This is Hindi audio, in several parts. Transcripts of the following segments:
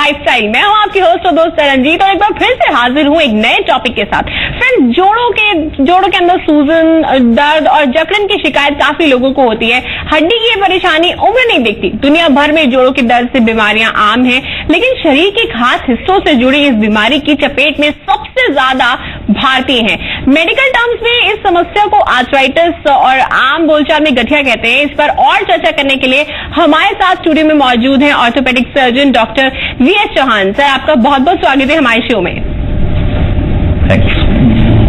लाइफस्टाइल। मैं हूं आपकी होस्ट और दोस्त रंजीत और एक बार फिर से हाजिर हूं एक नए टॉपिक के साथ। फ्रेंड्स, जोड़ों के अंदर सूजन, दर्द और जकड़न की शिकायत काफी लोगों को होती है। हड्डी की ये परेशानी उम्र नहीं देखती। दुनिया भर में जोड़ों के दर्द से बीमारियां आम हैं, लेकिन शरीर के खास हिस्सों से जुड़ी इस बीमारी की चपेट में सबसे ज्यादा भारतीय हैं। मेडिकल टर्म्स में इस समस्या को आर्थराइटिस और आम बोलचाल में गठिया कहते हैं। इस पर और चर्चा करने के लिए हमारे साथ स्टूडियो में मौजूद हैं orthopaedic surgeon doctor V S Chauhan. Sir, आपका बहुत बहुत स्वागत है हमारे शो में।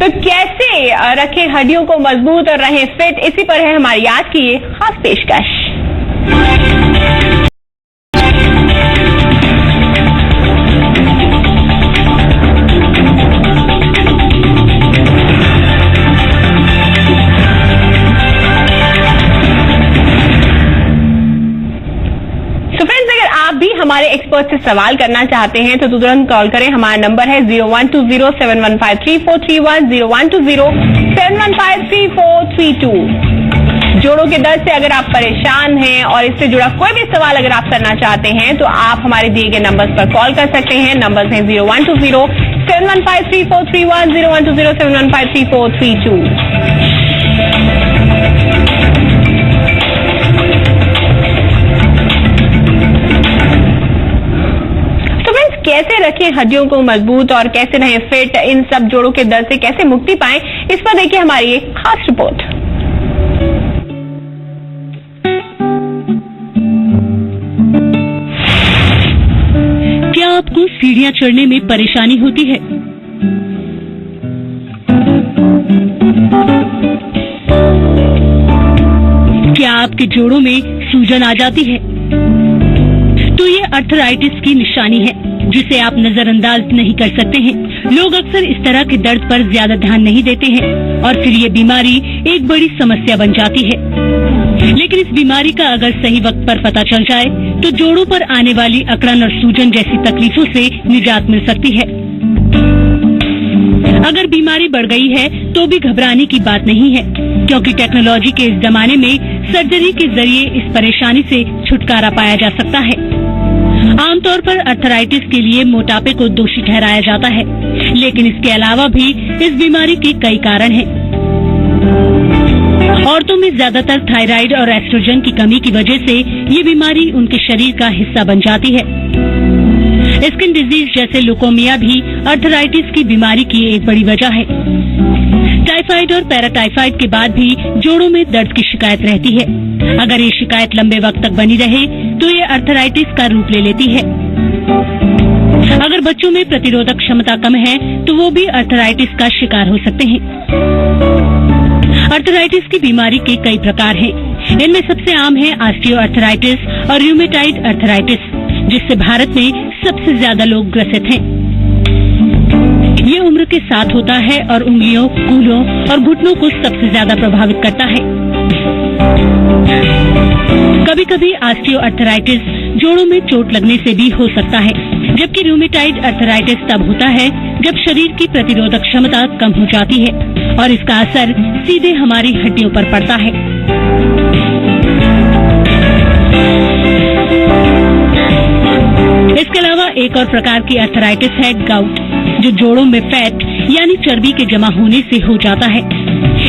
तो कैसे रखें हड्डियों को मजबूत और रहें फिट, इसी पर है हमारी आज की ये खास पेशकश। हमारे एक्सपर्ट से सवाल करना चाहते हैं तो तुरंत कॉल करें। हमारा नंबर है 012071534310 012071534332। जोड़ों के दर्द से अगर आप परेशान हैं और इससे जुड़ा कोई भी सवाल अगर आप करना चाहते हैं तो आप हमारे दिए गए नंबर्स पर कॉल कर सकते हैं। नंबर्स हैं 012071534310 012071534332। कैसे रखें हड्डियों को मजबूत और कैसे रहें फिट, इन सब जोड़ों के दर्द से कैसे मुक्ति पाएं, इस पर देखिए हमारी एक खास रिपोर्ट। क्या आपको सीढ़ियां चढ़ने में परेशानी होती है? क्या आपके जोड़ों में सूजन आ जाती है? तो ये आर्थराइटिस की निशानी है जिसे आप नजरअंदाज नहीं कर सकते हैं। लोग अक्सर इस तरह के दर्द पर ज्यादा ध्यान नहीं देते हैं और फिर ये बीमारी एक बड़ी समस्या बन जाती है। लेकिन इस बीमारी का अगर सही वक्त पर पता चल जाए तो जोड़ों पर आने वाली अकड़न और सूजन जैसी तकलीफों से निजात मिल सकती है। अगर बीमारी बढ़ गई है तो भी घबराने की बात नहीं है, क्योंकि टेक्नोलॉजी के इस जमाने में सर्जरी के जरिए इस परेशानी से छुटकारा पाया जा सकता है। आमतौर पर आर्थराइटिस के लिए मोटापे को दोषी ठहराया जाता है, लेकिन इसके अलावा भी इस बीमारी के कई कारण हैं। औरतों में ज्यादातर थायराइड और एस्ट्रोजन की कमी की वजह से ये बीमारी उनके शरीर का हिस्सा बन जाती है। स्किन डिजीज जैसे लुकोमिया भी आर्थराइटिस की बीमारी की एक बड़ी वजह है। टाइफाइड और पैराटाइफाइड के बाद भी जोड़ों में दर्द की शिकायत रहती है। अगर ये शिकायत लंबे वक्त तक बनी रहे तो ये आर्थराइटिस का रूप ले लेती है। अगर बच्चों में प्रतिरोधक क्षमता कम है तो वो भी आर्थराइटिस का शिकार हो सकते हैं। आर्थराइटिस की बीमारी के कई प्रकार हैं। इनमें सबसे आम है ऑस्टियोआर्थराइटिस और रूमेटाइड आर्थराइटिस, जिससे भारत में सबसे ज्यादा लोग ग्रसित हैं। ये उम्र के साथ होता है और उंगलियों, कूल्हों और घुटनों को सबसे ज्यादा प्रभावित करता है। कभी कभी ऑस्टियोआर्थराइटिस जोड़ों में चोट लगने से भी हो सकता है, जबकि रूमेटाइड आर्थराइटिस तब होता है जब शरीर की प्रतिरोधक क्षमता कम हो जाती है और इसका असर सीधे हमारी हड्डियों पर पड़ता है। इसके अलावा एक और प्रकार की आर्थराइटिस है गाउट, जो जोड़ों में फैट यानी चर्बी के जमा होने से हो जाता है।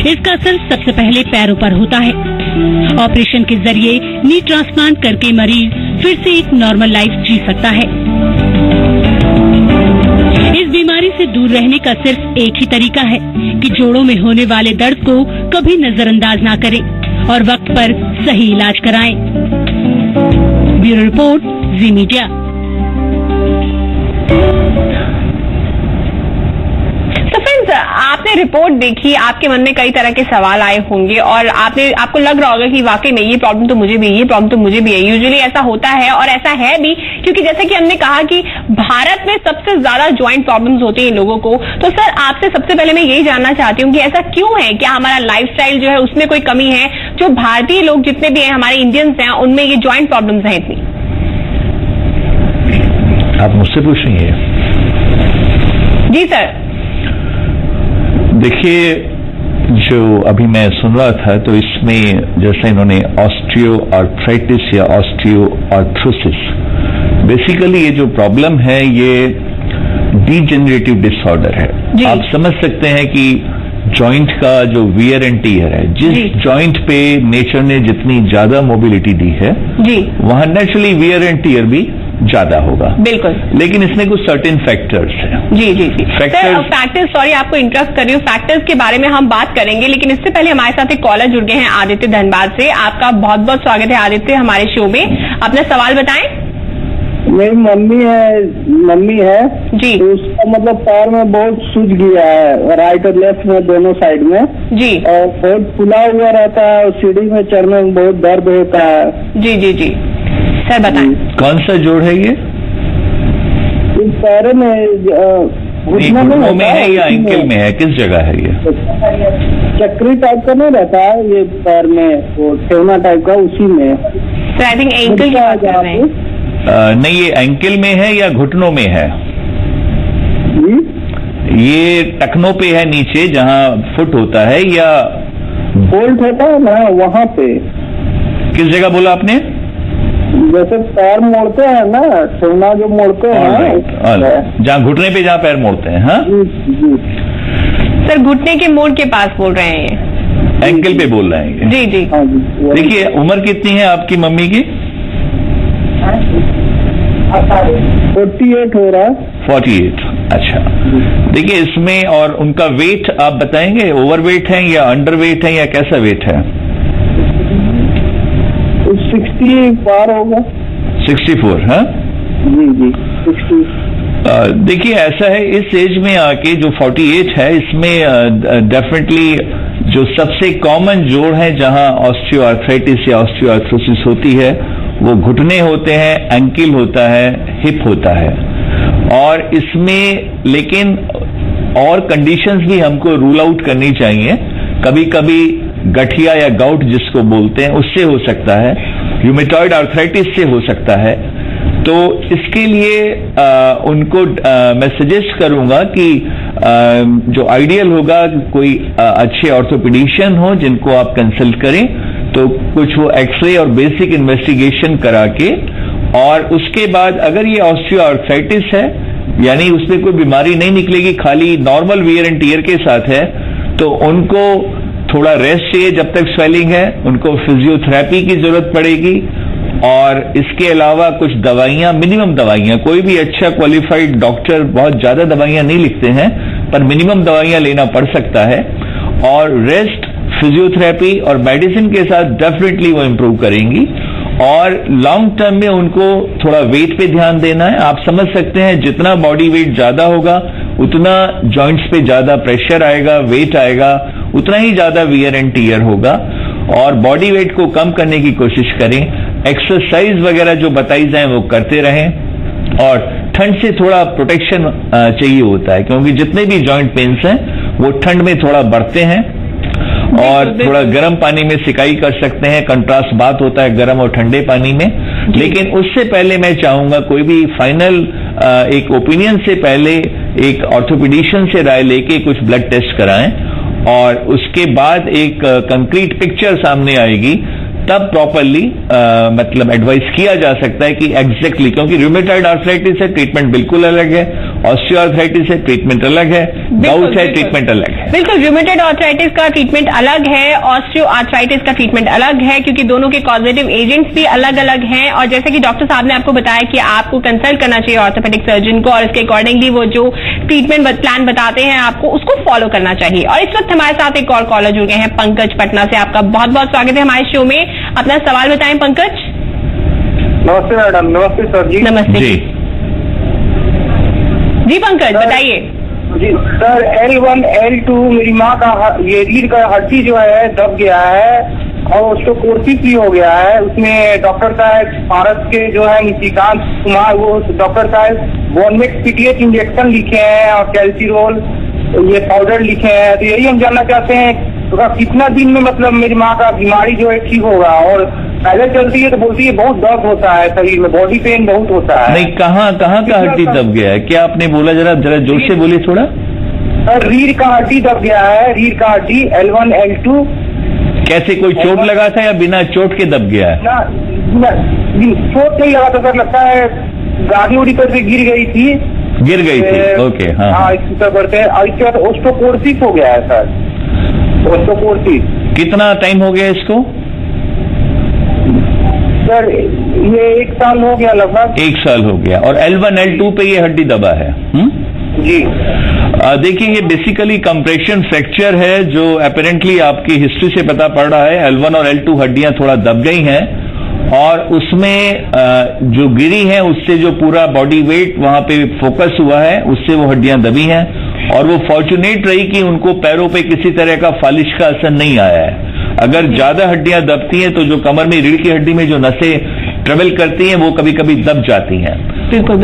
इसका असर सबसे पहले पैरों पर होता है। ऑपरेशन के जरिए नी ट्रांसप्लांट करके मरीज फिर से एक नॉर्मल लाइफ जी सकता है। इस बीमारी से दूर रहने का सिर्फ एक ही तरीका है कि जोड़ों में होने वाले दर्द को कभी नजरअंदाज ना करें और वक्त पर सही इलाज कराएं। ब्यूरो रिपोर्ट, जी मीडिया। आपने रिपोर्ट देखी, आपके मन में कई तरह के सवाल आए होंगे और आपको लग रहा होगा कि वाकई में ये प्रॉब्लम तो मुझे भी है, ये प्रॉब्लम तो मुझे भी है। यूजुअली ऐसा होता है और ऐसा है भी, क्योंकि जैसे कि हमने कहा कि भारत में सबसे ज्यादा ज्वाइंट प्रॉब्लम्स होती हैं लोगों को। तो सर, आपसे सबसे पहले मैं यही जानना चाहती हूँ कि ऐसा क्यों है? क्या हमारा लाइफस्टाइल जो है उसमें कोई कमी है? जो भारतीय लोग जितने भी हैं, हमारे इंडियंस हैं, उनमें ये ज्वाइंट प्रॉब्लम्स हैं इतनी? आप मुझसे पूछेंगे? जी सर। देखिए, जो अभी मैं सुन रहा था तो इसमें जैसे इन्होंने ऑस्टियोआर्थराइटिस या ऑस्टियोआर्थ्रोसिस, बेसिकली ये जो प्रॉब्लम है ये डीजेनरेटिव डिसऑर्डर है। जी। आप समझ सकते हैं कि जॉइंट का जो वियर एंड टीयर है, जिस जी। जॉइंट पे नेचर ने जितनी ज्यादा मोबिलिटी दी है जी वहां नेचुरली वियर एंड टीयर भी ज्यादा होगा, बिल्कुल। लेकिन इसमें कुछ सर्टेन फैक्टर्स हैं। जी जी जी Factors- सर, फैक्टर्स, सॉरी आपको इंटरप्ट कर रही हूँ, फैक्टर्स के बारे में हम बात करेंगे, लेकिन इससे पहले हमारे साथ एक कॉलर जुड़ गए हैं आदित्य धनबाद से। आपका बहुत बहुत स्वागत है आदित्य हमारे शो में। अपना सवाल बताएं। मेरी मम्मी है जी तो उसका मतलब पैर में बहुत सूज गया है, राइट और लेफ्ट में दोनों साइड में, जी और बहुत फुला हुआ रहता है और सीढ़ी में चढ़ने में बहुत दर्द होता है। जी जी जी सर बताएं। कौन सा जोड़ है ये? इस पैर में घुटनों में है या एंकल में है? किस जगह है ये? चक्री टाइप का नहीं रहता है ये पैर में, वो ठेवना टाइप का, उसी में। सर आई थिंक एंकल की बात कर रहे हैं। नहीं, ये एंकल में है या घुटनों में है? ये टखनों पे है नीचे जहां फुट होता है, या बोल्ट होता है ना वहाँ पे? किस जगह बोला आपने? जैसे पैर मोड़ते हैं ना, ठेवना जो मोड़ते हैं जहाँ घुटने पे जहाँ पैर मोड़ते हैं। हाँ, जी। सर घुटने के मोड़ के पास बोल रहे हैं ये। एंकल पे बोल रहे हैं। जी जी हाँ जी। देखिए, उम्र कितनी है आपकी मम्मी की? 48 हो रहा है। 48। अच्छा, देखिए इसमें, और उनका वेट आप बताएंगे, ओवर वेट है या अंडर वेट है या कैसा वेट है? 60 पार होगा। 64। हाँ जी 60। देखिए ऐसा है, इस एज में आके जो 48 है, इसमें डेफिनेटली जो सबसे कॉमन जोड़ है जहां ऑस्टियोआर्थराइटिस या ऑस्टियोआर्थरोसिस होती है वो घुटने होते हैं, एंकिल होता है, हिप होता है। और इसमें लेकिन और कंडीशंस भी हमको रूल आउट करनी चाहिए। कभी कभी गठिया या गाउट जिसको बोलते हैं उससे हो सकता है, र्यूमेटॉइड आर्थराइटिस से हो सकता है। तो इसके लिए उनको मैं सजेस्ट करूंगा कि जो आइडियल होगा कोई अच्छे ऑर्थोपेडिशियन हो जिनको आप कंसल्ट करें, तो कुछ वो एक्सरे और बेसिक इन्वेस्टिगेशन करा के, और उसके बाद अगर ये ऑस्टियोआर्थराइटिस है यानी उसमें कोई बीमारी नहीं निकलेगी, खाली नॉर्मल वियर एंड टीयर के साथ है, तो उनको थोड़ा रेस्ट चाहिए जब तक स्वेलिंग है, उनको फिजियोथेरेपी की जरूरत पड़ेगी। और इसके अलावा कुछ दवाइयां, मिनिमम दवाइयां, कोई भी अच्छा क्वालिफाइड डॉक्टर बहुत ज्यादा दवाइयां नहीं लिखते हैं, पर मिनिमम दवाइयां लेना पड़ सकता है। और रेस्ट, फिजियोथेरेपी और मेडिसिन के साथ डेफिनेटली वो इम्प्रूव करेंगी। और लॉन्ग टर्म में उनको थोड़ा वेट पे ध्यान देना है। आप समझ सकते हैं जितना बॉडी वेट ज्यादा होगा उतना जॉइंट्स पे ज्यादा प्रेशर आएगा, वेट आएगा, उतना ही ज्यादा वियर एंड टीयर होगा। और बॉडी वेट को कम करने की कोशिश करें। एक्सरसाइज वगैरह जो बताई जाए वो करते रहें। और ठंड से थोड़ा प्रोटेक्शन चाहिए होता है, क्योंकि जितने भी जॉइंट पेन्स हैं वो ठंड में थोड़ा बढ़ते हैं। और थोड़ा गर्म पानी में सिकाई कर सकते हैं, कंट्रास्ट बात होता है गर्म और ठंडे पानी में। लेकिन उससे पहले मैं चाहूंगा कोई भी फाइनल एक ओपिनियन से पहले एक ऑर्थोपेडिशियन से राय लेके कुछ ब्लड टेस्ट कराएं, और उसके बाद एक कंक्रीट पिक्चर सामने आएगी, तब प्रॉपरली मतलब एडवाइस किया जा सकता है कि एग्जैक्टली, क्योंकि रूमेटॉइड आर्थराइटिस है ट्रीटमेंट बिल्कुल अलग है, ऑस्टियोआर्थराइटिस है ट्रीटमेंट अलग है, गाउट है ट्रीटमेंट अलग है। बिल्कुल, रूमेटॉइड आर्थराइटिस का ट्रीटमेंट अलग है, ऑस्टियोआर्थराइटिस का ट्रीटमेंट अलग है, क्योंकि दोनों के कॉजेटिव एजेंट्स भी अलग अलग हैं। और जैसे कि डॉक्टर साहब ने आपको बताया कि आपको कंसल्ट करना चाहिए ऑर्थोपेडिक सर्जन को, और इसके अकॉर्डिंगली वो जो ट्रीटमेंट प्लान बताते हैं आपको उसको फॉलो करना चाहिए। और इस वक्त हमारे साथ एक और कॉलर जुड़ गए हैं, पंकज पटना से। आपका बहुत बहुत स्वागत है हमारे शो में। अपना सवाल बताएं पंकज। नमस्ते मैडम। नमस्ते सर जी। नमस्ते जी जी पंकज बताइए। जी सर, L1 L2 मेरी माँ का ये रीढ़ का हड्डी जो है दब गया है और उसको कोर्सी फ्री हो गया है। उसमें डॉक्टर साहब भारत के जो है निशिकांत कुमार, वो डॉक्टर साहब बोनमेक्स पीटीएच इंजेक्शन लिखे हैं और कैल्सीरोल ये पाउडर लिखे हैं। तो यही हम जानना चाहते हैं तो कितना दिन में मतलब मेरी माँ का बीमारी जो है ठीक होगा। और पहले चलती है तो बोलती है बहुत दर्द होता है शरीर में, बॉडी पेन बहुत होता है। नहीं, कहाँ का हड्डी दब गया है? क्या आपने बोला? जरा जोर से बोलिए थोड़ा। सर रीढ़ का हड्डी दब गया है, रीढ़ का हड्डी L1 L2। कैसे, कोई चोट लगा था या बिना चोट के दब गया है? ना चोट नहीं लगा था सर, लगता है गाड़ी उड़ी करके गिर गई थी। ओके। हाँ हाँ, इसकी तरह करते हैं। और इसके बाद ओस्टोपोरोसिस हो गया है सर, ओस्टोपोरोसिस। कितना टाइम हो गया इसको? सर ये 1 साल हो गया लगभग। 1 साल हो गया। और L1 L2 पे ये हड्डी दबा है? जी। देखिए, ये बेसिकली कंप्रेशन फ्रैक्चर है जो अपेरेंटली आपकी हिस्ट्री से पता पड़ रहा है। L1 और L2 हड्डियां थोड़ा दब गई हैं और उसमें जो गिरी है उससे जो पूरा बॉडी वेट वहां पे फोकस हुआ है उससे वो हड्डियां दबी हैं। और वो फॉर्चुनेट रही कि उनको पैरों पे किसी तरह का फालिश का असर नहीं आया है। अगर ज्यादा हड्डियां दबती हैं तो जो कमर में रीढ़ की हड्डी में जो नसें ट्रेवल करती हैं वो कभी कभी दब जाती हैं।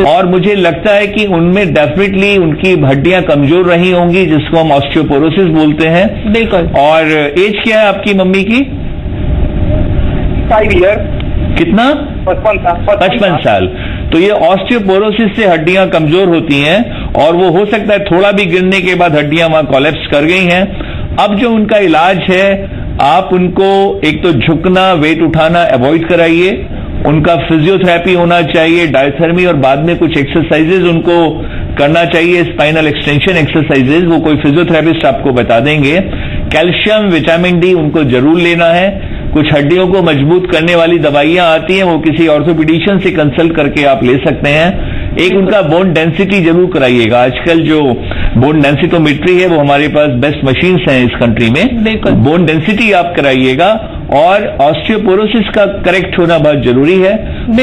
और मुझे लगता है कि उनमें डेफिनेटली उनकी हड्डियां कमजोर रही होंगी, जिसको हम ऑस्टियोपोरोसिस बोलते हैं। बिल्कुल। और एज क्या है आपकी मम्मी की? 5 ईयर। कितना? 55 साल। तो ये ऑस्टियोपोरोसिस से हड्डियां कमजोर होती हैं और वो हो सकता है थोड़ा भी गिरने के बाद हड्डियां वहां कोलैप्स कर गई हैं। अब जो उनका इलाज है, आप उनको एक तो झुकना, वेट उठाना अवॉइड कराइए। उनका फिजियोथेरेपी होना चाहिए, डायथर्मी, और बाद में कुछ एक्सरसाइजेज उनको करना चाहिए, स्पाइनल एक्सटेंशन एक्सरसाइजेज, वो कोई फिजियोथेरेपिस्ट आपको बता देंगे। कैल्शियम, विटामिन डी उनको जरूर लेना है। कुछ हड्डियों को मजबूत करने वाली दवाइयां आती हैं, वो किसी ऑर्थोपेडिशियन से कंसल्ट करके आप ले सकते हैं। एक उनका बोन डेंसिटी जरूर कराइएगा। आजकल जो बोन डेंसिटोमेट्री है वो हमारे पास बेस्ट मशीन्स हैं इस कंट्री में। बिल्कुल। बोन डेंसिटी आप कराइएगा। और ऑस्टियोपोरोसिस का करेक्ट होना बहुत जरूरी है।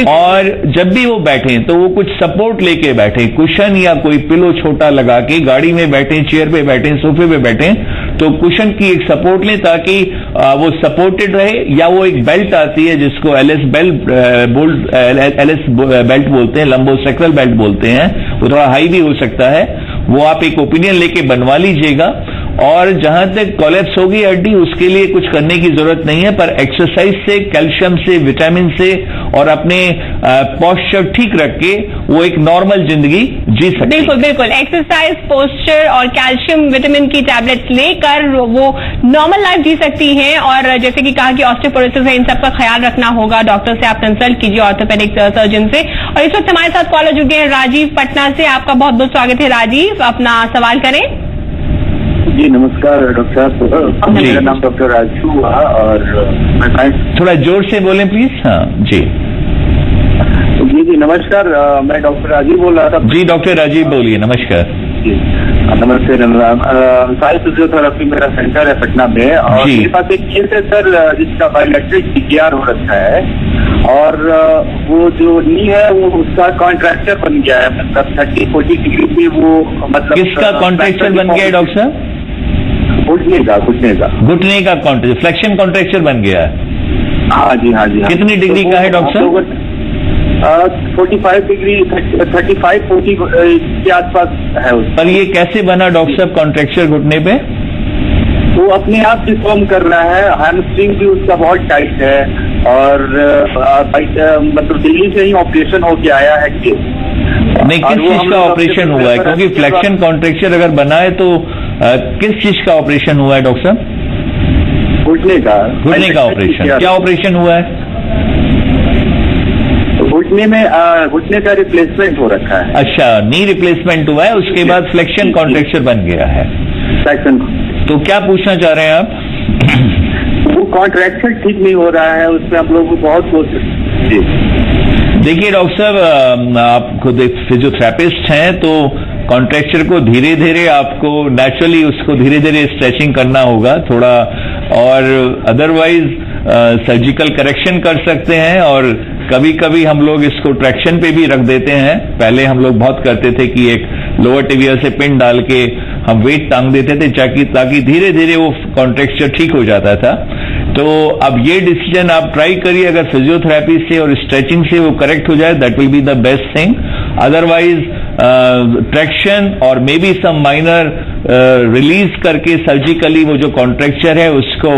और जब भी वो बैठें तो वो कुछ सपोर्ट लेके बैठे, कुशन या कोई पिलो छोटा लगा के, गाड़ी में बैठे, चेयर पे बैठे, सोफे पे बैठे, तो कुशन की एक सपोर्ट लें ताकि वो सपोर्टेड रहे। या वो एक बेल्ट आती है जिसको एलएस बेल्ट बोलते हैं, लंबोसेक्रल बेल्ट बोलते हैं, वो थोड़ा हाई भी हो सकता है, वो आप एक ओपिनियन लेके बनवा लीजिएगा। और जहां तक कोलैप्स होगी हड्डी, उसके लिए कुछ करने की जरूरत नहीं है, पर एक्सरसाइज से, कैल्शियम से, विटामिन से और अपने पोस्चर ठीक रख के वो एक नॉर्मल जिंदगी जी सकते हैं। बिल्कुल बिल्कुल। एक्सरसाइज, पोस्चर और कैल्शियम, विटामिन की टैबलेट्स लेकर वो नॉर्मल लाइफ जी सकती हैं। और जैसे कि कहा कि ऑस्टियोपोरोसिस है, इन सब का ख्याल रखना होगा। डॉक्टर से आप कंसल्ट कीजिए, ऑर्थोपेडिक सर्जन से। और इस वक्त हमारे साथ कॉलर जुड़ गए हैं राजीव पटना से। आपका बहुत बहुत स्वागत है राजीव, अपना सवाल करें। जी नमस्कार डॉक्टर साहब, मेरा नाम डॉक्टर राजू हुआ और मैं थोड़ा जोर से बोलें प्लीज। हाँ जी जी नमस्कार, मैं डॉक्टर राजीव बोल रहा था। जी डॉक्टर राजीव बोलिए। नमस्कार जी नमस्ते। साई फिजियोथेरेपी मेरा सेंटर है पटना में और मेरे पास एक केस है सर जिसका बायोमेट्रिक CPR हो रखा है और वो जो नी है वो उसका कॉन्ट्रैक्चर बन गया है, मतलब 30-40 डिग्री पे वो, मतलब किसका कॉन्ट्रैक्चर बन गया है डॉक्टर साहब? घुटने का कॉन्ट्रैक्चर, फ्लेक्शन कॉन्ट्रैक्चर बन गया है। हाँ जी। कितनी डिग्री का है डॉक्टर साहब? 45 डिग्री, 35-40 के आसपास है उसका। पर ये कैसे बना डॉक्टर साहब कॉन्ट्रैक्चर घुटने पे? वो अपने आप डिफॉर्म कर रहा है, हैमस्ट्रिंग भी उसका बहुत टाइट है और मतलब दिल्ली से ही ऑपरेशन होके आया है कि नहीं, किस चीज का ऑपरेशन हुआ है? क्योंकि फ्लेक्शन कॉन्ट्रैक्चर अगर बना है तो किस चीज का ऑपरेशन हुआ है डॉक्टर साहब? घुटने का ऑपरेशन। क्या ऑपरेशन हुआ है? घुटने का रिप्लेसमेंट हो रखा है। अच्छा, नी रिप्लेसमेंट हुआ है, उसके बाद फ्लेक्शन कॉन्ट्रैक्चर बन गया है। तो क्या पूछना चाह रहे हैं आप? वो कॉन्ट्रैक्शन ठीक नहीं हो रहा है, उसमें हम लोग बहुत कोशिश। देखिए डॉक्टर साहब, आप खुद एक फिजियोथेरेपिस्ट हैं तो कॉन्ट्रैक्चर को धीरे धीरे आपको नेचुरली उसको धीरे धीरे स्ट्रेचिंग करना होगा थोड़ा, और अदरवाइज सर्जिकल करेक्शन कर सकते हैं। और कभी कभी हम लोग इसको ट्रैक्शन पे भी रख देते हैं। पहले हम लोग बहुत करते थे कि एक लोअर टिबिया से पिन डाल के हम वेट टांग देते थे ताकि धीरे धीरे वो कॉन्ट्रैक्चर ठीक हो जाता था। तो अब ये डिसीजन आप ट्राई करिए, अगर फिजियोथेरेपी से और स्ट्रेचिंग से वो करेक्ट हो जाए, that will be the best thing. Otherwise traction और may be some minor release करके सर्जिकली वो जो कॉन्ट्रैक्चर है उसको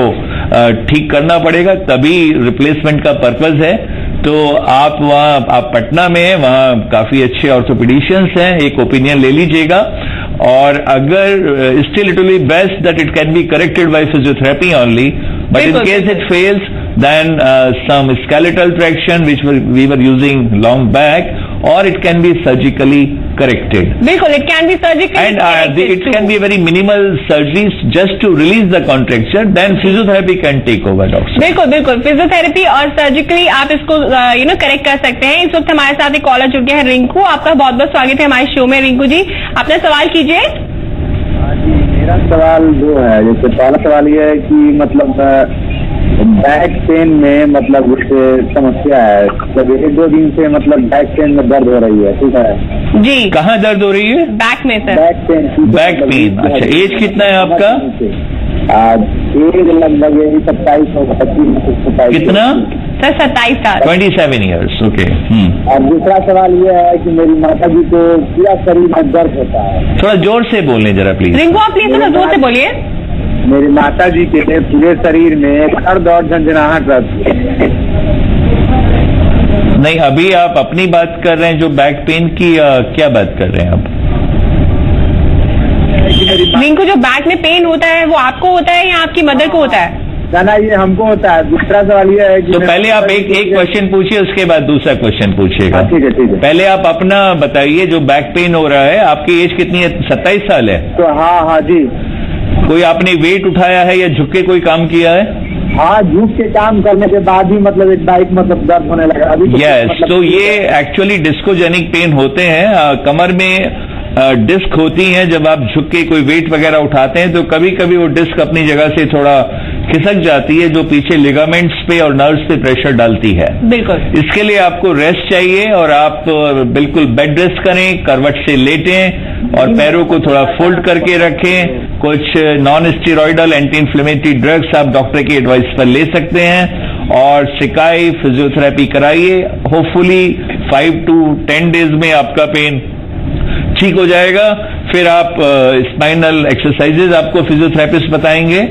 ठीक करना पड़ेगा, तभी रिप्लेसमेंट का पर्पज है। तो आप पटना में वहाँ काफी अच्छे ऑर्थोपेडिशियंस हैं, एक ओपिनियन ले लीजिएगा। और अगर still it will be best that it can be corrected bye physiotherapy only, but in case it fails then some skeletal traction which we were using long back और it can be surgically corrected. बिल्कुल, it can be surgically And it can be very minimal surgeries just to release the contracture. Then physiotherapy can take over, doctor. बिल्कुल बिल्कुल, फिजियोथेरेपी और सर्जिकली आप इसको करेक्ट कर सकते हैं. इस वक्त हमारे साथ एक कॉलर जुड़ गया है, रिंकू. आपका बहुत बहुत स्वागत है हमारे शो में. रिंकू जी, अपना सवाल कीजिए. मेरा सवाल जो है, जैसे पहला सवाल ये है कि मतलब बैक पेन में मतलब उससे समस्या है. मतलब 1-2 दिन से मतलब बैक पेन में दर्द हो रही है. ठीक है जी. कहाँ दर्द हो रही है? बैक में sir. Back pain. Back pain. अच्छा, एज कितना है आपका? एज लगभग 27 और 25. कितना? सर 27 साल. 27 years. ओके. और दूसरा सवाल ये है कि मेरी माता जी को पूरा शरीर में दर्द होता है. थोड़ा जोर से बोलें जरा प्लीज. रिंकू, आप प्लीज थोड़ा जोर से बोलिए. मेरी माता जी के पूरे शरीर में दर्द और झंझनाहट रहती है. नहीं, अभी आप अपनी बात कर रहे हैं जो बैक पेन की, क्या बात कर रहे हैं आप? रिंकू, जो बैक में पेन होता है वो आपको होता है या आपकी मदर को होता है? ना, ये हमको होता है. दूसरा सवाल ये है कि तो पहले आप एक क्वेश्चन पूछिए, उसके बाद दूसरा क्वेश्चन पूछिएगा. ठीक है, ठीक है. पहले आप अपना बताइए, जो बैक पेन हो रहा है, आपकी एज कितनी है? 27 साल है. तो हाँ जी. कोई आपने वेट उठाया है या झुक के कोई काम किया है? हाँ, झुक के काम करने के बाद ही मतलब एक बाइक मतलब दर्द होने लगा अभी. यस, तो ये एक्चुअली डिस्कोजेनिक पेन होते हैं. कमर में डिस्क होती है. जब आप झुक के कोई वेट वगैरह उठाते हैं तो कभी कभी वो डिस्क अपनी जगह से थोड़ा खिसक जाती है, जो पीछे लिगामेंट्स पे और नर्व्स पे प्रेशर डालती है. बिल्कुल. इसके लिए आपको रेस्ट चाहिए और आप बिल्कुल बेड रेस्ट करें, करवट से लेटें और पैरों को थोड़ा फोल्ड करके रखें. कुछ non steroidal anti inflammatory drugs आप डॉक्टर की एडवाइस पर ले सकते हैं और सिकाई फिजियोथेरेपी कराइए. होपफुली 5 to 10 days में आपका पेन ठीक हो जाएगा. फिर आप स्पाइनल एक्सरसाइजेज आपको फिजियोथेरेपिस्ट बताएंगे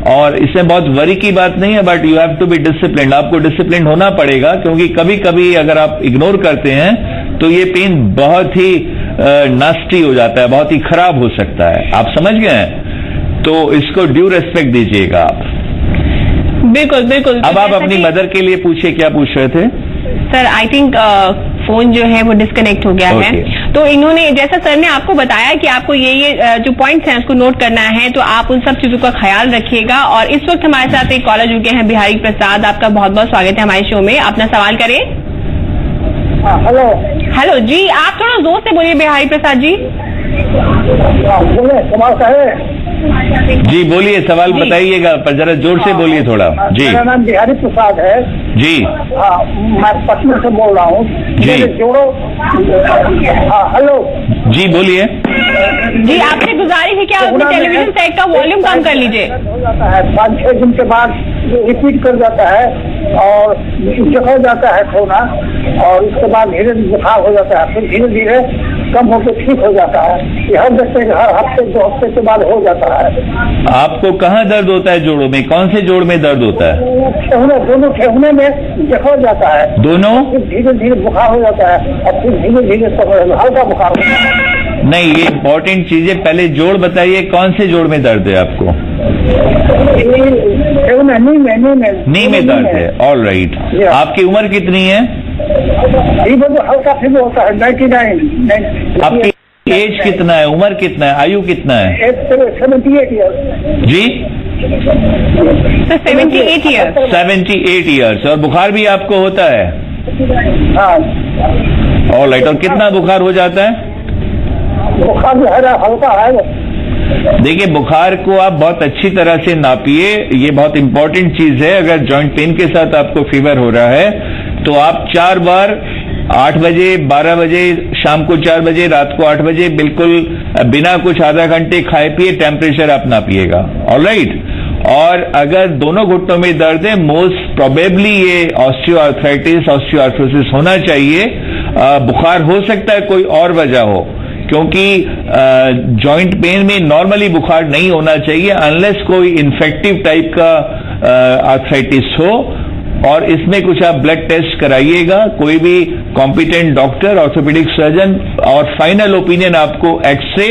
और इसमें बहुत वरी की बात नहीं है, but you have to be disciplined. आपको डिसिप्लिन होना पड़ेगा, क्योंकि कभी कभी अगर आप इग्नोर करते हैं तो ये पेन बहुत ही नास्टी हो जाता है, बहुत ही खराब हो सकता है. आप समझ गए हैं? तो इसको ड्यू रेस्पेक्ट दीजिएगा आप. बिल्कुल बिल्कुल. अब आप अपनी मदर के लिए पूछिए, क्या पूछ रहे थे? सर, आई थिंक फोन जो है वो डिस्कनेक्ट हो गया है. तो इन्होंने, जैसा सर ने आपको बताया कि आपको ये जो पॉइंट्स हैं उसको नोट करना है, तो आप उन सब चीजों का ख्याल रखिएगा. और इस वक्त हमारे साथ एक कॉलर जुड़ गए हैं, बिहारी प्रसाद. आपका बहुत बहुत स्वागत है हमारे शो में. अपना सवाल करें. हेलो. हेलो जी, आप थोड़ा जोर से बोलिए बिहारी प्रसाद जी. बोले सवाल है जी, बोलिए, सवाल बताइएगा, पर जरा जोर से बोलिए थोड़ा. जी, मेरा नाम बिहारी प्रसाद है. जी. मैं पटना से बोल रहा हूँ. जी. जोड़ो. हेलो जी, बोलिए. जी, आपसे गुजारिश है कि आप अपने टेलीविजन सेट का वॉल्यूम कम कर लीजिए. हो जाता है 5-6 दिन के बाद रिपीट कर जाता है और जखा जाता है खोना, और उसके बाद धीरे धीरे बुखार हो जाता है, फिर धीरे धीरे कम होकर ठीक हो जाता है. ये हर हफ्ते 2 हफ्ते के बाद हो जाता है. आपको कहाँ दर्द होता है जोड़ों में? कौन से जोड़ में दर्द होता है? दोनों ठेहुने में जखा जाता है. दोनों? फिर धीरे धीरे बुखार हो जाता है और फिर धीरे धीरे हल्का बुखार हो जाता है. नहीं, ये इंपॉर्टेंट चीज है. पहले जोड़ बताइए, कौन से जोड़ में दर्द है आपको? नी में दर्द है. All right. आपकी उम्र कितनी है? हल्का फिर होता है 99. आपकी एज कितना है? उम्र कितना है? आयु कितना है? 78 ईयर्स. जी, 78 ईयर्स. 78 ईयर्स. और बुखार भी आपको होता है? हाँ. All right. और कितना बुखार हो जाता है? बुखार जो है हल्का है. देखिए, बुखार को आप बहुत अच्छी तरह से नापिए. ये बहुत इंपॉर्टेंट चीज है. अगर जॉइंट पेन के साथ आपको फीवर हो रहा है तो आप 4 बार 8 बजे, 12 बजे, शाम को 4 बजे, रात को 8 बजे, बिल्कुल बिना कुछ आधा घंटे खाए पिए टेम्परेचर आप नापिएगा. ऑलराइट. और अगर दोनों घुटनों में दर्द है, मोस्ट प्रोबेबली ये ऑस्टियोआर्थराइटिस, ऑस्टियोआर्थरोसिस होना चाहिए. बुखार हो सकता है कोई और वजह हो, क्योंकि जॉइंट पेन में नॉर्मली बुखार नहीं होना चाहिए अनलेस कोई इन्फेक्टिव टाइप का आर्थराइटिस हो. और इसमें कुछ आप ब्लड टेस्ट कराइएगा, कोई भी कॉम्पिटेंट डॉक्टर, ऑर्थोपेडिक सर्जन, और फाइनल ओपिनियन आपको एक्सरे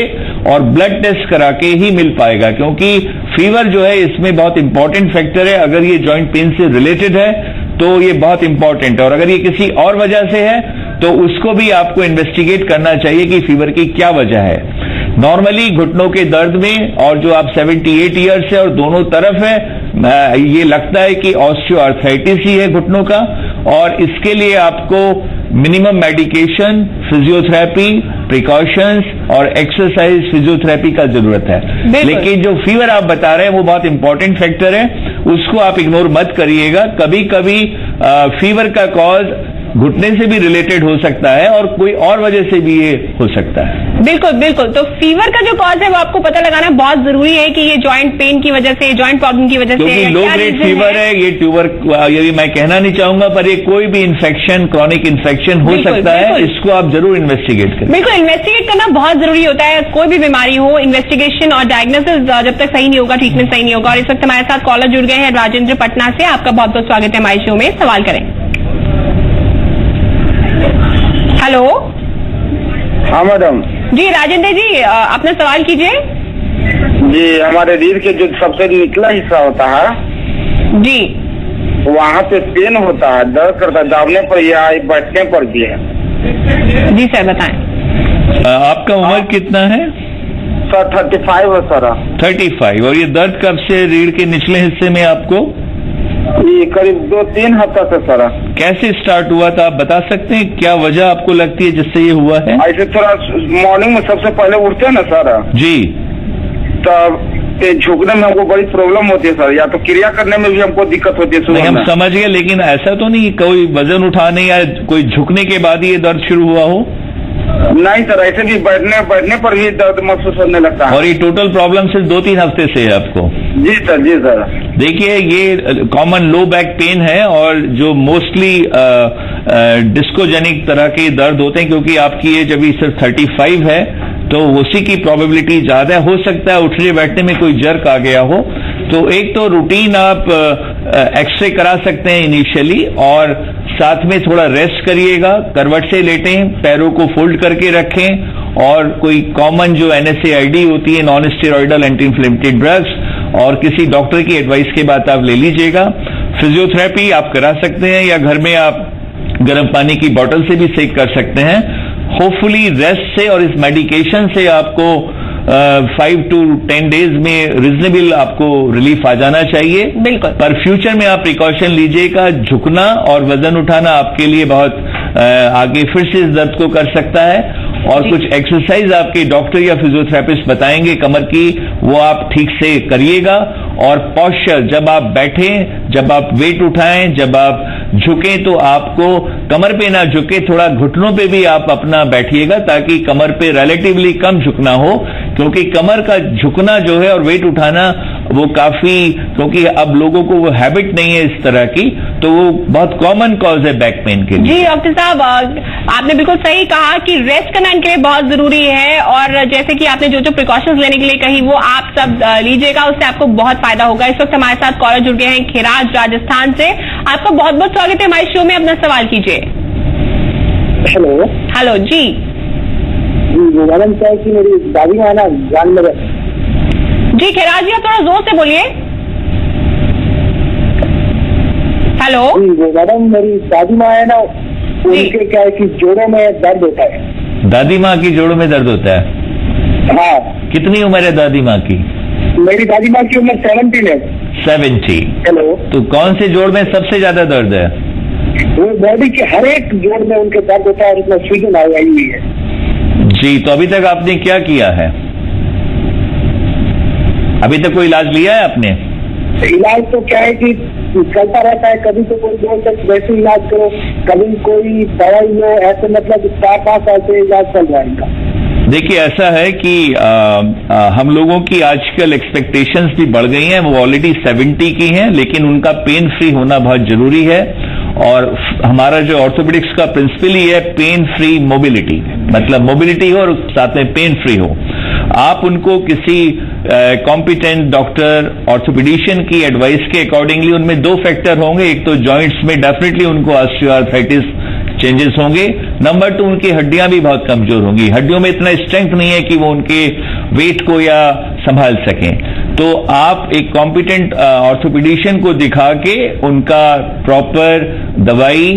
और ब्लड टेस्ट करा के ही मिल पाएगा, क्योंकि फीवर जो है इसमें बहुत इंपॉर्टेंट फैक्टर है. अगर ये जॉइंट पेन से रिलेटेड है तो ये बहुत इंपॉर्टेंट है, और अगर ये किसी और वजह से है तो उसको भी आपको इन्वेस्टिगेट करना चाहिए कि फीवर की क्या वजह है। नॉर्मली घुटनों के दर्द में, और जो आप 78 ईयर्स है और दोनों तरफ है, ये लगता है कि ऑस्टियोआर्थराइटिस ही है घुटनों का, और इसके लिए आपको मिनिमम मेडिकेशन, फिजियोथेरेपी, प्रिकॉशंस और एक्सरसाइज फिजियोथेरेपी का जरूरत है। लेकिन जो फीवर आप बता रहे हैं वो बहुत इंपॉर्टेंट फैक्टर है, उसको आप इग्नोर मत करिएगा। कभी कभी फीवर का कॉज घुटने से भी रिलेटेड हो सकता है और कोई और वजह से भी ये हो सकता है। बिल्कुल बिल्कुल। तो फीवर का जो कॉज है वो आपको पता लगाना बहुत जरूरी है कि ये जॉइंट पेन की वजह से, जॉइंट प्रॉब्लम की वजह से, क्योंकि लो ग्रेड फीवर है ये ट्यूबर, यदि मैं कहना नहीं चाहूंगा, पर ये कोई भी इन्फेक्शन, क्रॉनिक इन्फेक्शन हो सकता है, इसको आप जरूर इन्वेस्टिगेट करें। बिल्कुल, इन्वेस्टिगेट करना बहुत जरूरी होता है। कोई भी बीमारी हो, इन्वेस्टिगेशन और डायग्नोसिस जब तक सही नहीं होगा, ट्रीटमेंट सही नहीं होगा। और इस वक्त हमारे साथ कॉलर जुड़ गए हैं राजेंद्र पटना से। आपका बहुत बहुत स्वागत है हमारे शो में, सवाल करें। हेलो। हाँ मैडम जी राजेंद्र जी, अपना सवाल कीजिए। जी, हमारे रीढ़ के जो सबसे निचला हिस्सा होता है जी, वहाँ पे पेन होता है, दर्द करता है, दाबने पर या बैठने पर भी है। जी सर बताएं। आपका उम्र कितना है? सर 35 है सर। 35। और ये दर्द कब से रीढ़ के निचले हिस्से में आपको? ये करीब 2-3 हफ्ता से सर। कैसे स्टार्ट हुआ था, आप बता सकते हैं? क्या वजह आपको लगती है जिससे ये हुआ है? ऐसे थोड़ा मॉर्निंग में सबसे पहले उठते हैं ना सर, जी, तब झुकने में हमको बड़ी प्रॉब्लम होती है सर, या तो क्रिया करने में भी हमको दिक्कत होती है नहीं, सुबह हम में। समझ गए, लेकिन ऐसा तो नहीं कोई वजन उठाने या कोई झुकने के बाद ही ये दर्द शुरू हुआ हो? नहीं सर, ऐसे भी बैठने पर भी दर्द महसूस होने लगता है। और ये टोटल प्रॉब्लम सिर्फ 2-3 हफ्ते से है आपको? जी सर, जी सर। देखिए, ये कॉमन लो बैक पेन है और जो मोस्टली डिस्कोजेनिक तरह के दर्द होते हैं, क्योंकि आपकी एज अभी सिर्फ 35 है, तो उसी की प्रोबेबिलिटी ज्यादा हो सकता है उठने बैठने में कोई जर्क आ गया हो। तो एक तो रूटीन आप एक्सरे करा सकते हैं इनिशियली, और साथ में थोड़ा रेस्ट करिएगा, करवट से लेटें, पैरों को फोल्ड करके रखें, और कोई कॉमन जो NSAID होती है, non steroidal anti inflammatory drugs, और किसी डॉक्टर की एडवाइस के बाद आप ले लीजिएगा। फिजियोथेरेपी आप करा सकते हैं, या घर में आप गर्म पानी की बोतल से भी सेक कर सकते हैं। होपफुली रेस्ट से और इस मेडिकेशन से आपको 5 to 10 डेज में रिजनेबल आपको रिलीफ आ जाना चाहिए। बिल्कुल। पर फ्यूचर में आप प्रिकॉशन लीजिएगा। झुकना और वजन उठाना आपके लिए बहुत आगे फिर से इस दर्द को कर सकता है, और कुछ एक्सरसाइज आपके डॉक्टर या फिजियोथेरेपिस्ट बताएंगे कमर की, वो आप ठीक से करिएगा। और पॉस्चर, जब आप बैठें, जब आप वेट उठाएं, जब आप झुकें, तो आपको कमर पे ना झुके, थोड़ा घुटनों पे भी आप अपना बैठिएगा, ताकि कमर पे रिलेटिवली कम झुकना हो, क्योंकि कमर का झुकना जो है और वेट उठाना वो काफी, क्योंकि अब लोगों को वो हैबिट नहीं है इस तरह की, तो वो बहुत कॉमन कॉज है बैक पेन के लिए। जी डॉक्टर साहब, आपने बिल्कुल सही कहा कि रेस्ट करना इनके लिए बहुत जरूरी है, और जैसे कि आपने जो जो प्रिकॉशंस लेने के लिए कही वो आप सब लीजिएगा, उससे आपको बहुत फायदा होगा। इस वक्त हमारे साथ कॉलर जुड़ गए हैं खिराज राजस्थान से। आपका बहुत बहुत स्वागत है हमारे शो में, अपना सवाल कीजिए। हेलो। हेलो जी। मैडम क्या है कि मेरी दादी माँ है ना जान में। जी खिराज जी, आप थोड़ा जोर से बोलिए। हेलो। मैडम मेरी दादी माँ है ना, उनके क्या है कि जोड़ों में दर्द होता है। दादी माँ की जोड़ों में दर्द होता है? हाँ। कितनी उम्र है दादी माँ की? मेरी दादी माँ की उम्र 70 है। 70। हेलो। तो कौन से जोड़ में सबसे ज्यादा दर्द है? वो बॉडी के हर एक जोड़ में उनके दर्द होता है, उसमें सूजन आई हुई है। जी, तो अभी तक आपने क्या किया है? अभी तक कोई इलाज लिया है आपने? इलाज तो क्या है कि चलता रहता है, कभी तो कोई बोलते वैसे इलाज करो, कभी कोई दवाई लो, ऐसे मतलब 4-5 साल से इलाज चल रहा है इनका। देखिए, ऐसा है कि हम लोगों की आजकल एक्सपेक्टेशंस भी बढ़ गई हैं, वो ऑलरेडी 70 की हैं, लेकिन उनका पेन फ्री होना बहुत जरूरी है। और हमारा जो ऑर्थोपेडिक्स का प्रिंसिपल ही है पेन फ्री मोबिलिटी, मतलब मोबिलिटी हो और साथ में पेन फ्री हो। आप उनको किसी कॉम्पिटेंट डॉक्टर ऑर्थोपेडिशियन की एडवाइस के अकॉर्डिंगली, उनमें 2 फैक्टर होंगे। एक तो जॉइंट्स में डेफिनेटली उनको ऑस्टियोआर्थराइटिस चेंजेस होंगे, नंबर 2 उनकी हड्डियां भी बहुत कमजोर होंगी, हड्डियों में इतना स्ट्रेंथ नहीं है कि वो उनके वेट को या संभाल सकें। तो आप एक कॉम्पिटेंट ऑर्थोपेडिशियन को दिखा के उनका प्रॉपर दवाई,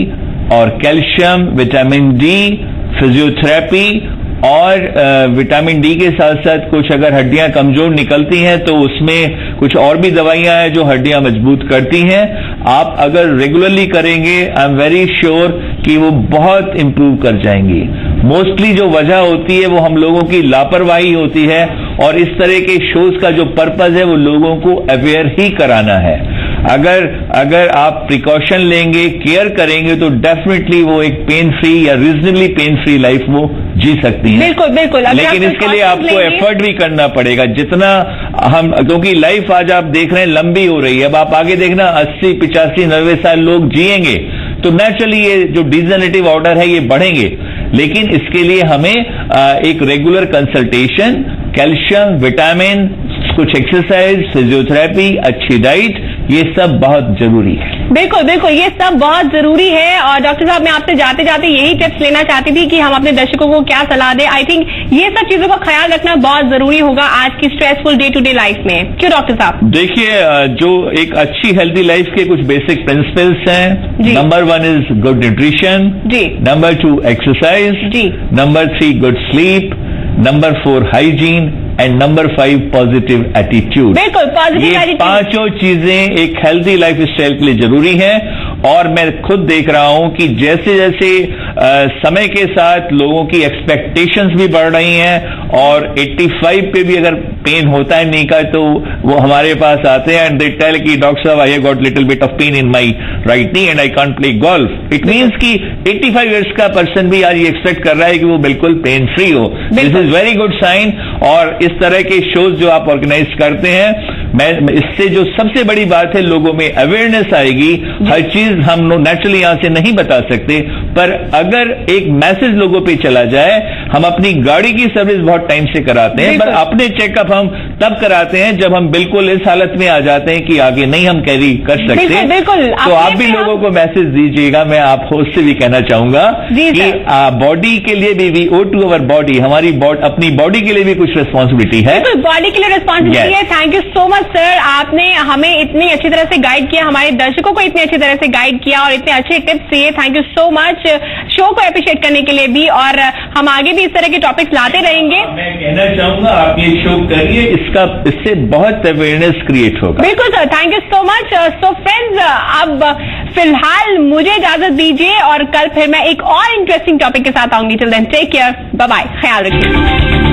और कैल्शियम, विटामिन डी, फिजियोथेरेपी और विटामिन डी के साथ साथ कुछ अगर हड्डियां कमजोर निकलती हैं तो उसमें कुछ और भी दवाइयां हैं जो हड्डियां मजबूत करती हैं। आप अगर रेगुलरली करेंगे, आई एम वेरी श्योर कि वो बहुत इंप्रूव कर जाएंगी। मोस्टली जो वजह होती है वो हम लोगों की लापरवाही होती है, और इस तरह के शोज का जो पर्पज है वो लोगों को अवेयर ही कराना है। अगर आप प्रिकॉशन लेंगे, केयर करेंगे, तो डेफिनेटली वो एक पेन फ्री या रीजनेबली पेन फ्री लाइफ वो जी सकती हैं। बिल्कुल बिल्कुल। लेकिन इसके लिए आपको एफर्ट भी करना पड़ेगा, जितना हम, क्योंकि लाइफ आज आप देख रहे हैं लंबी हो रही है। अब आप आगे देखना 80, 85, 90 साल लोग जिएंगे, तो नेचुरली ये जो डिजेनरेटिव ऑर्डर है ये बढ़ेंगे। लेकिन इसके लिए हमें एक रेगुलर कंसल्टेशन, कैल्शियम, विटामिन, कुछ एक्सरसाइज, फिजियोथेरेपी, अच्छी डाइट, ये सब बहुत जरूरी है। बिल्कुल बिल्कुल, ये सब बहुत जरूरी है। और डॉक्टर साहब, मैं आपसे जाते जाते यही टिप्स लेना चाहती थी कि हम अपने दर्शकों को क्या सलाह दें। आई थिंक ये सब चीजों का ख्याल रखना बहुत जरूरी होगा आज की stressful day to day life में। क्यों डॉक्टर साहब? देखिए, जो एक अच्छी हेल्दी लाइफ के कुछ बेसिक प्रिंसिपल्स हैं। नंबर 1 इज गुड न्यूट्रिशन जी, नंबर 2 एक्सरसाइज जी, number 3 good sleep, number 4 hygiene and number 5 positive attitude. बिल्कुल, पॉजिटिव एटीट्यूड। ये पांचों चीजें एक हेल्दी लाइफ स्टाइल के लिए जरूरी है। और मैं खुद देख रहा हूं कि जैसे जैसे समय के साथ लोगों की एक्सपेक्टेशंस भी बढ़ रही हैं, और 85 पे भी अगर पेन होता है नी का, तो वो हमारे पास आते हैं एंड दे टेल कि डॉक्टर साहब, I got little bit of pain in my right knee and I can't play golf. It means कि 85 ईयर्स का पर्सन भी आज ये एक्सपेक्ट कर रहा है कि वो बिल्कुल पेन फ्री हो। This is very good sign. और इस तरह के शोज जो आप ऑर्गेनाइज करते हैं, मैं इससे जो सबसे बड़ी बात है, लोगों में अवेयरनेस आएगी। हर चीज हम नेचुरली यहां से नहीं बता सकते, पर अगर एक मैसेज लोगों पे चला जाए। हम अपनी गाड़ी की सर्विस बहुत टाइम से कराते हैं, पर अपने चेकअप हम तब कराते हैं जब हम बिल्कुल इस हालत में आ जाते हैं कि आगे नहीं हम कैरी कर सकते। बिल्कुल। तो आप भी लोगों को मैसेज दीजिएगा। मैं आप होस्ट से भी कहना चाहूंगा कि बॉडी के लिए भी we owe to our body, हमारी अपनी बॉडी के लिए भी कुछ रिस्पॉन्सिबिलिटी है। बॉडी के लिए रिस्पॉन्सिबिलिटी है। Thank you so much sir, आपने हमें इतनी अच्छी तरह से गाइड किया, हमारे दर्शकों को इतनी अच्छी तरह से गाइड किया और इतने अच्छे टिप्स दिए। Thank you so much show को अप्रिशिएट करने के लिए भी, और हम आगे भी इस तरह के टॉपिक्स लाते रहेंगे। मैं कहना चाहूंगा आप ये शो करिए, इससे बहुत अवेयरनेस क्रिएट होगा। बिल्कुल sir, thank you so much. So friends, अब फिलहाल मुझे इजाजत दीजिए और कल फिर मैं एक और इंटरेस्टिंग टॉपिक के साथ आऊंगी। Till then take care, bye bye, ख्याल रखिए।